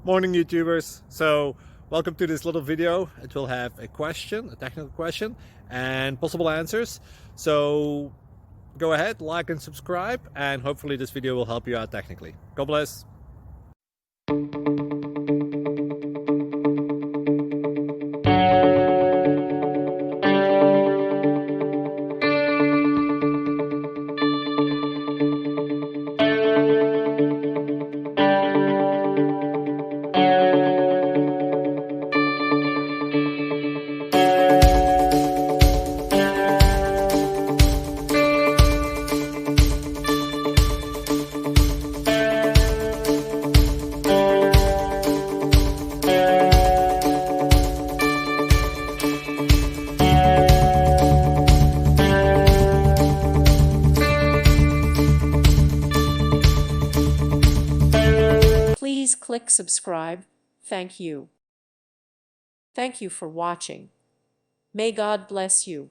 Morning YouTubers. So welcome to this little video. It will have a question, a technical question, and possible answers. So go ahead, like and subscribe, and hopefully this video will help you out technically. God bless. Please click subscribe. Thank you. Thank you for watching. May God bless you.